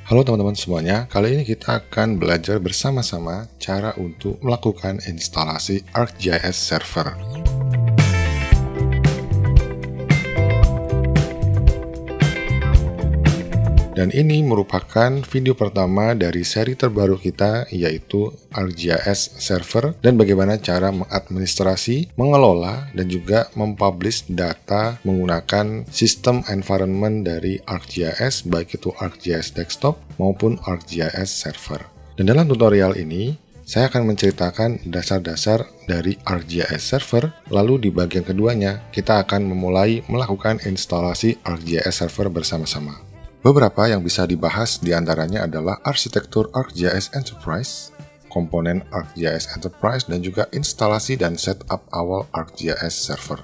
Halo teman-teman semuanya, kali ini kita akan belajar bersama-sama cara untuk melakukan instalasi ArcGIS Server. Dan ini merupakan video pertama dari seri terbaru kita, yaitu ArcGIS Server dan bagaimana cara mengadministrasi, mengelola, dan juga mempublish data menggunakan sistem environment dari ArcGIS, baik itu ArcGIS Desktop maupun ArcGIS Server. Dan dalam tutorial ini, saya akan menceritakan dasar-dasar dari ArcGIS Server, lalu di bagian keduanya, kita akan memulai melakukan instalasi ArcGIS Server bersama-sama. Beberapa yang bisa dibahas diantaranya adalah arsitektur ArcGIS Enterprise, komponen ArcGIS Enterprise, dan juga instalasi dan setup awal ArcGIS Server.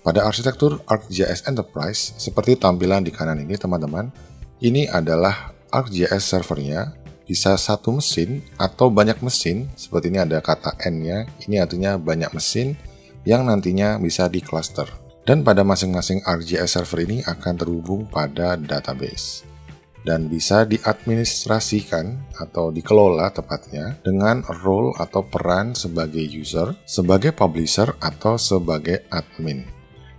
Pada arsitektur ArcGIS Enterprise, seperti tampilan di kanan ini teman-teman, ini adalah ArcGIS servernya, bisa satu mesin atau banyak mesin, seperti ini ada kata N-nya, ini artinya banyak mesin yang nantinya bisa di cluster. Dan pada masing-masing ArcGIS server ini akan terhubung pada database dan bisa diadministrasikan atau dikelola tepatnya dengan role atau peran sebagai user, sebagai publisher, atau sebagai admin.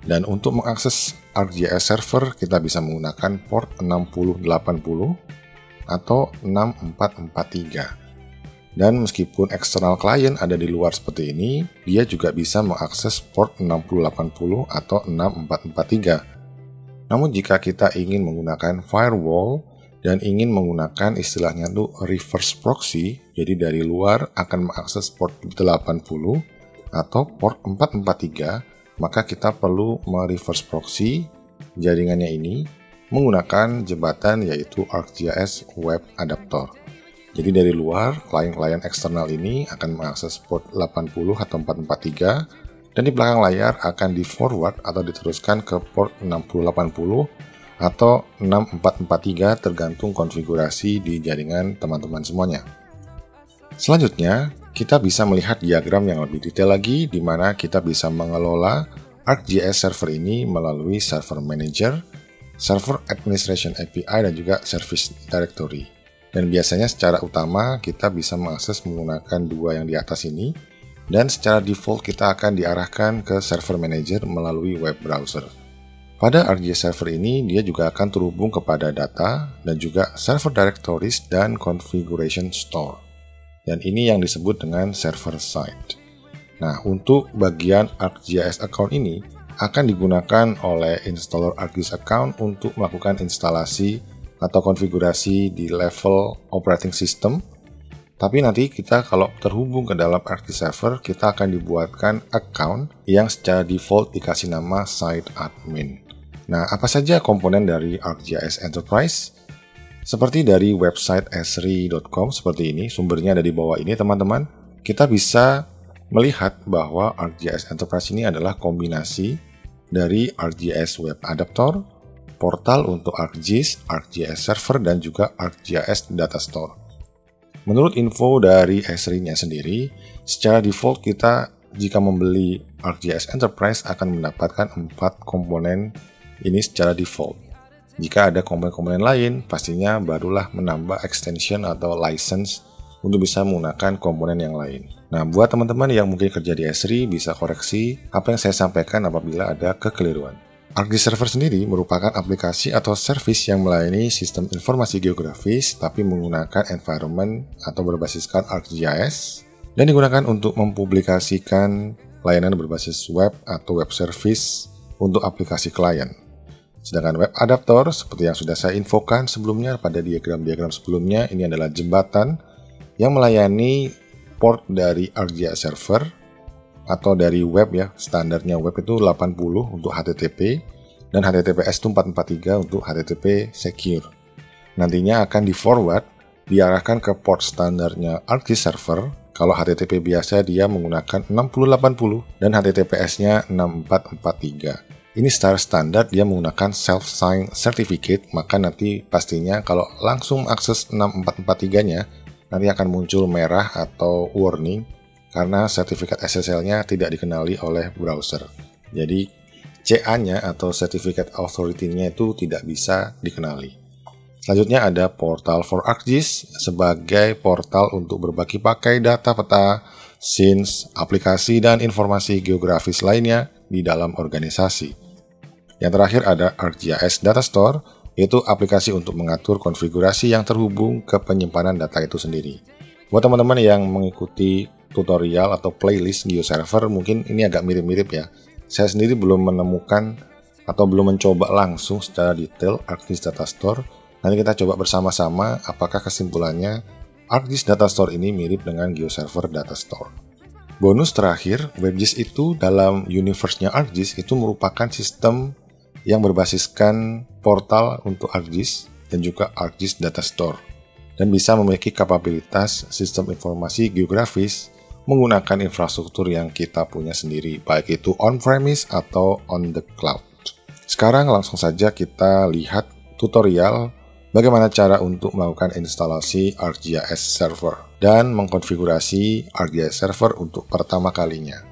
Dan untuk mengakses ArcGIS server kita bisa menggunakan port 6080 atau 6443. Dan meskipun eksternal client ada di luar seperti ini, dia juga bisa mengakses port 6080 atau 6443. Namun jika kita ingin menggunakan firewall dan ingin menggunakan istilahnya itu reverse proxy, jadi dari luar akan mengakses port 80 atau port 443, maka kita perlu mereverse proxy jaringannya ini menggunakan jembatan yaitu ArcGIS Web Adapter. Jadi dari luar, klien-klien eksternal ini akan mengakses port 80 atau 443 dan di belakang layar akan di-forward atau diteruskan ke port 6080 atau 6443 tergantung konfigurasi di jaringan teman-teman semuanya. Selanjutnya, kita bisa melihat diagram yang lebih detail lagi di mana kita bisa mengelola ArcGIS server ini melalui Server Manager, Server Administration API, dan juga Service Directory. Dan biasanya secara utama kita bisa mengakses menggunakan dua yang di atas ini, dan secara default kita akan diarahkan ke Server Manager melalui web browser. Pada ArcGIS Server ini dia juga akan terhubung kepada data dan juga Server Directories dan Configuration Store. Dan ini yang disebut dengan server side. Nah, untuk bagian ArcGIS Account ini akan digunakan oleh installer ArcGIS Account untuk melakukan instalasi atau konfigurasi di level operating system. Tapi nanti kita kalau terhubung ke dalam ArcGIS Server, kita akan dibuatkan account yang secara default dikasih nama site admin. Nah, apa saja komponen dari ArcGIS Enterprise? Seperti dari website esri.com seperti ini, sumbernya ada di bawah ini teman-teman. Kita bisa melihat bahwa ArcGIS Enterprise ini adalah kombinasi dari ArcGIS Web Adapter, portal untuk ArcGIS, ArcGIS Server, dan juga ArcGIS Data Store. Menurut info dari Esri-nya sendiri, secara default kita jika membeli ArcGIS Enterprise akan mendapatkan 4 komponen ini secara default. Jika ada komponen-komponen lain, pastinya barulah menambah extension atau license untuk bisa menggunakan komponen yang lain. Nah, buat teman-teman yang mungkin kerja di Esri, bisa koreksi apa yang saya sampaikan apabila ada kekeliruan. ArcGIS Server sendiri merupakan aplikasi atau service yang melayani sistem informasi geografis tapi menggunakan environment atau berbasiskan ArcGIS dan digunakan untuk mempublikasikan layanan berbasis web atau web service untuk aplikasi klien. Sedangkan web adapter seperti yang sudah saya infokan sebelumnya pada diagram-diagram sebelumnya, ini adalah jembatan yang melayani port dari ArcGIS Server atau dari web ya, standarnya web itu 80 untuk HTTP dan HTTPS itu 443 untuk HTTP secure. Nantinya akan di-forward, diarahkan ke port standarnya ArcGIS Server. Kalau HTTP biasa dia menggunakan 6080 dan HTTPS-nya 6443. Ini secara standar dia menggunakan self-sign certificate, maka nanti pastinya kalau langsung akses 6443-nya nanti akan muncul merah atau warning karena sertifikat SSL-nya tidak dikenali oleh browser. Jadi CA-nya atau Certificate Authority-nya itu tidak bisa dikenali. Selanjutnya ada portal for ArcGIS sebagai portal untuk berbagi pakai data peta, scenes, aplikasi, dan informasi geografis lainnya di dalam organisasi. Yang terakhir ada ArcGIS Data Store, yaitu aplikasi untuk mengatur konfigurasi yang terhubung ke penyimpanan data itu sendiri. Buat teman-teman yang mengikuti tutorial atau playlist GeoServer, mungkin ini agak mirip-mirip ya. Saya sendiri belum menemukan atau belum mencoba langsung secara detail ArcGIS Data Store. Nanti kita coba bersama-sama apakah kesimpulannya ArcGIS Data Store ini mirip dengan GeoServer Data Store. Bonus terakhir, WebGIS itu dalam universe-nya ArcGIS itu merupakan sistem yang berbasiskan portal untuk ArcGIS dan juga ArcGIS Data Store, dan bisa memiliki kapabilitas sistem informasi geografis menggunakan infrastruktur yang kita punya sendiri, baik itu on-premise atau on the cloud. Sekarang langsung saja kita lihat tutorial bagaimana cara untuk melakukan instalasi ArcGIS Server dan mengkonfigurasi ArcGIS Server untuk pertama kalinya.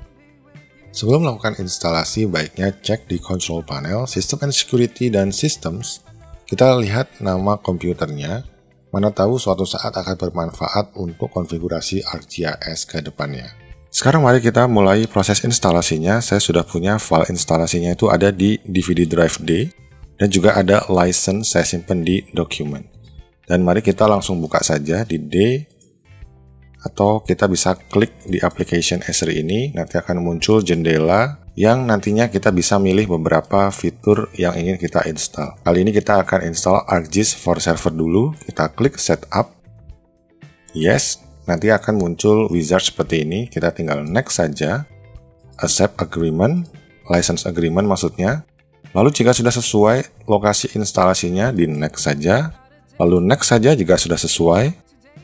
Sebelum melakukan instalasi, baiknya cek di control panel, System and Security, dan Systems. Kita lihat nama komputernya, mana tahu suatu saat akan bermanfaat untuk konfigurasi ArcGIS ke depannya. Sekarang mari kita mulai proses instalasinya. Saya sudah punya file instalasinya, itu ada di DVD drive D, dan juga ada license saya simpan di document. Dan mari kita langsung buka saja di D, atau kita bisa klik di application Esri ini, nanti akan muncul jendela yang nantinya kita bisa milih beberapa fitur yang ingin kita install. Kali ini kita akan install ArcGIS for Server dulu, kita klik Setup, Yes, nanti akan muncul wizard seperti ini, kita tinggal Next saja, Accept Agreement, License Agreement maksudnya, lalu jika sudah sesuai lokasi instalasinya di Next saja, lalu Next saja jika sudah sesuai,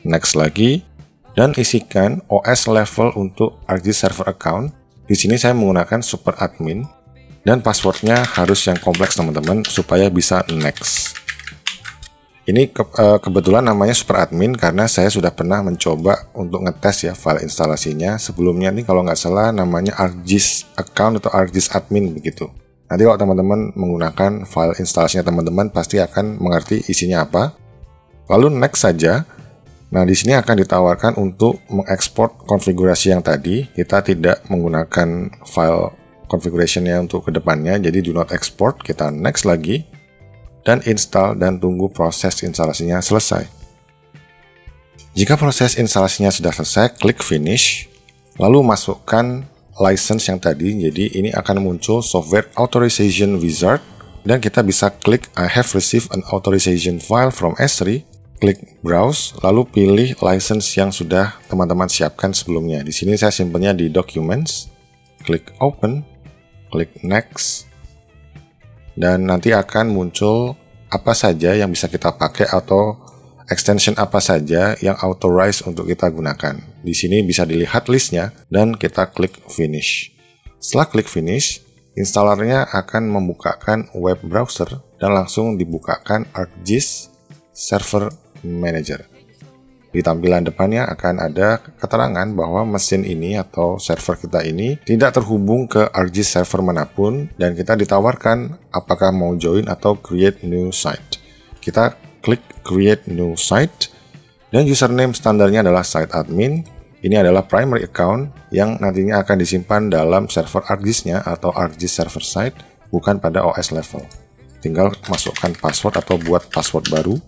Next lagi, dan isikan OS level untuk ArcGIS Server Account. Di sini saya menggunakan Super Admin dan passwordnya harus yang kompleks teman-teman supaya bisa next. Ini kebetulan namanya Super Admin karena saya sudah pernah mencoba untuk ngetes ya file instalasinya. Sebelumnya ini kalau nggak salah namanya ArcGIS Account atau ArcGIS Admin begitu. Nanti kalau teman-teman menggunakan file instalasinya teman-teman pasti akan mengerti isinya apa. Lalu next saja. Nah, di sini akan ditawarkan untuk mengekspor konfigurasi yang tadi. Kita tidak menggunakan file configuration-nya untuk kedepannya, jadi do not export. Kita next lagi, dan install dan tunggu proses instalasinya selesai. Jika proses instalasinya sudah selesai, klik finish, lalu masukkan license yang tadi. Jadi ini akan muncul software authorization wizard, dan kita bisa klik I have received an authorization file from Esri. Klik Browse, lalu pilih license yang sudah teman-teman siapkan sebelumnya. Di sini saya simpannya di Documents, klik Open, klik Next, dan nanti akan muncul apa saja yang bisa kita pakai atau extension apa saja yang authorized untuk kita gunakan. Di sini bisa dilihat listnya, dan kita klik Finish. Setelah klik Finish, installernya akan membukakan web browser dan langsung dibukakan ArcGIS Server Manager. Di tampilan depannya akan ada keterangan bahwa mesin ini atau server kita ini tidak terhubung ke ArcGIS server manapun, dan kita ditawarkan apakah mau join atau create new site. Kita klik create new site, dan username standarnya adalah site admin. Ini adalah primary account yang nantinya akan disimpan dalam server ArcGIS-nya atau ArcGIS server site, bukan pada OS level. Tinggal masukkan password atau buat password baru.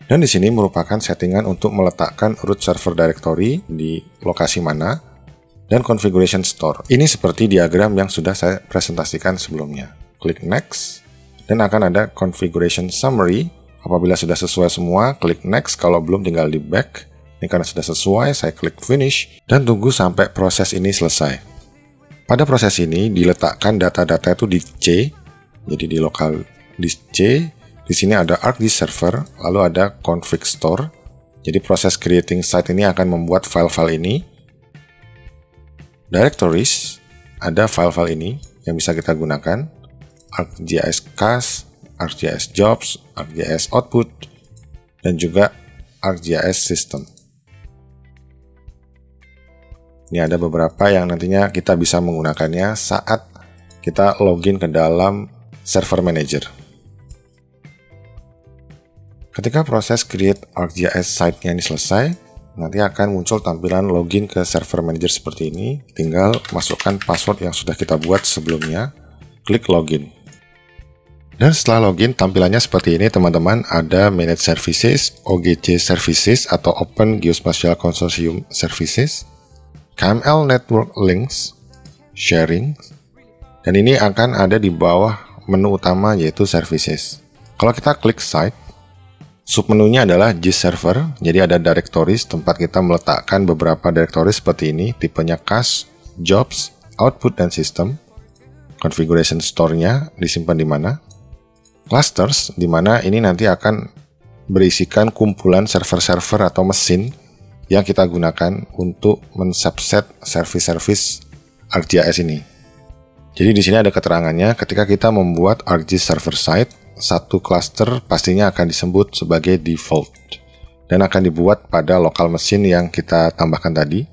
Dan di sini merupakan settingan untuk meletakkan root server directory di lokasi mana, dan configuration store. Ini seperti diagram yang sudah saya presentasikan sebelumnya. Klik next, dan akan ada configuration summary. Apabila sudah sesuai semua, klik next. Kalau belum, tinggal di back. Ini karena sudah sesuai, saya klik finish, dan tunggu sampai proses ini selesai. Pada proses ini diletakkan data-data itu di C, jadi di local disk C. Di sini ada ArcGIS server, lalu ada config store. Jadi proses creating site ini akan membuat file-file ini. Directories, ada file-file ini yang bisa kita gunakan. ArcGIS Cast, ArcGIS Jobs, ArcGIS Output, dan juga ArcGIS System. Ini ada beberapa yang nantinya kita bisa menggunakannya saat kita login ke dalam server manager. Ketika proses create ArcGIS site-nya ini selesai, nanti akan muncul tampilan login ke server manager seperti ini. Tinggal masukkan password yang sudah kita buat sebelumnya, klik login. Dan setelah login, tampilannya seperti ini teman-teman. Ada Manage Services, OGC Services atau Open Geospatial Consortium Services, KML Network Links, Sharing, dan ini akan ada di bawah menu utama yaitu Services. Kalau kita klik Site, submenunya adalah GIS Server, jadi ada directories tempat kita meletakkan beberapa directories seperti ini, tipenya Cache, Jobs, Output, dan System. Configuration Store-nya disimpan di mana? Clusters, di mana ini nanti akan berisikan kumpulan server-server atau mesin yang kita gunakan untuk men-subset service-service ArcGIS ini. Jadi di sini ada keterangannya, ketika kita membuat ArcGIS server site, satu cluster pastinya akan disebut sebagai default dan akan dibuat pada lokal mesin yang kita tambahkan tadi.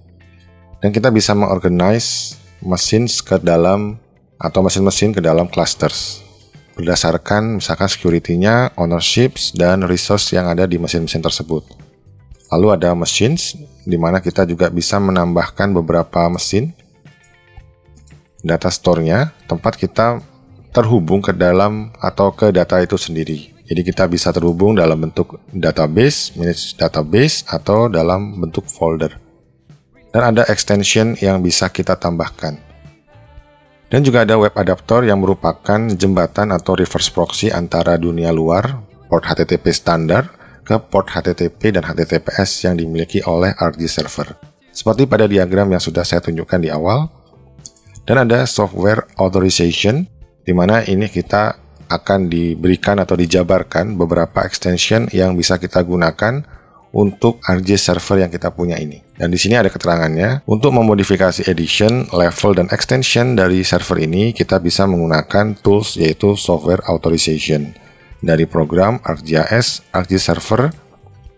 Dan kita bisa mengorganize mesin ke dalam atau mesin-mesin ke dalam clusters berdasarkan misalkan security-nya, ownerships, dan resource yang ada di mesin-mesin tersebut. Lalu ada machines, di mana kita juga bisa menambahkan beberapa mesin. Data store-nya, tempat kita terhubung ke dalam atau ke data itu sendiri. Jadi kita bisa terhubung dalam bentuk database, manage database, atau dalam bentuk folder. Dan ada extension yang bisa kita tambahkan. Dan juga ada web adapter yang merupakan jembatan atau reverse proxy antara dunia luar, port HTTP standar, ke port HTTP dan HTTPS yang dimiliki oleh ArcGIS Server. Seperti pada diagram yang sudah saya tunjukkan di awal. Dan ada software authorization, di mana ini kita akan diberikan atau dijabarkan beberapa extension yang bisa kita gunakan untuk ArcGIS server yang kita punya ini. Dan di sini ada keterangannya, untuk memodifikasi edition, level, dan extension dari server ini, kita bisa menggunakan tools yaitu software authorization dari program ArcGIS server,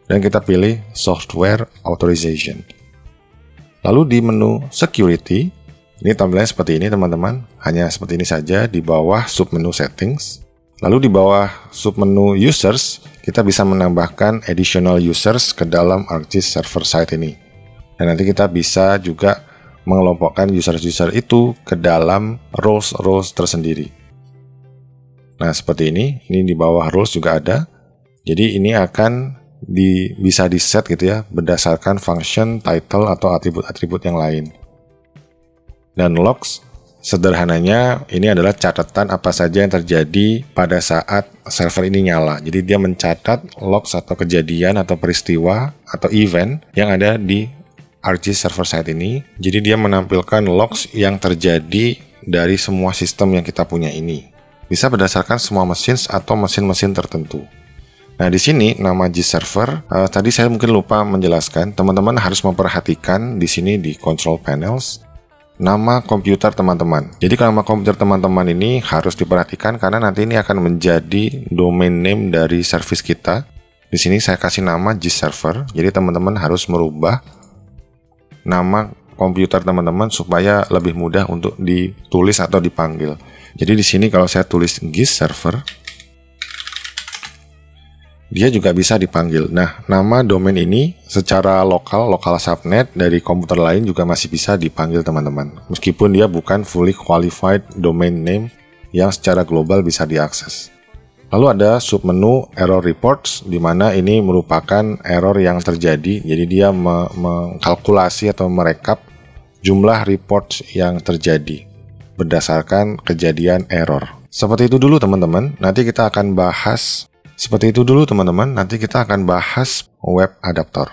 dan kita pilih software authorization. Lalu di menu security, ini tampilannya seperti ini teman-teman, hanya seperti ini saja di bawah submenu settings. Lalu di bawah submenu users, kita bisa menambahkan additional users ke dalam ArcGIS server site ini. Dan nanti kita bisa juga mengelompokkan user-user itu ke dalam roles tersendiri. Nah, seperti ini di bawah roles juga ada. Jadi ini akan bisa di-set gitu ya, berdasarkan function, title, atau atribut-atribut yang lain. Dan logs, sederhananya ini adalah catatan apa saja yang terjadi pada saat server ini nyala. Jadi dia mencatat logs atau kejadian atau peristiwa atau event yang ada di ArcGIS server site ini. Jadi dia menampilkan logs yang terjadi dari semua sistem yang kita punya ini. Bisa berdasarkan semua mesin atau mesin-mesin tertentu. Nah, di sini nama GIS server, tadi saya mungkin lupa menjelaskan, teman-teman harus memperhatikan di sini di control panels nama komputer teman-teman. Jadi nama komputer teman-teman ini harus diperhatikan karena nanti ini akan menjadi domain name dari service kita. Di sini saya kasih nama GIS server. Jadi teman-teman harus merubah nama komputer teman-teman supaya lebih mudah untuk ditulis atau dipanggil. Jadi di sini kalau saya tulis GIS server, dia juga bisa dipanggil. Nah, nama domain ini secara lokal subnet dari komputer lain juga masih bisa dipanggil teman-teman. Meskipun dia bukan fully qualified domain name yang secara global bisa diakses. Lalu ada submenu error reports, di mana ini merupakan error yang terjadi. Jadi dia mengkalkulasi atau merekap jumlah reports yang terjadi berdasarkan kejadian error. Seperti itu dulu teman-teman. Nanti kita akan bahas web adapter.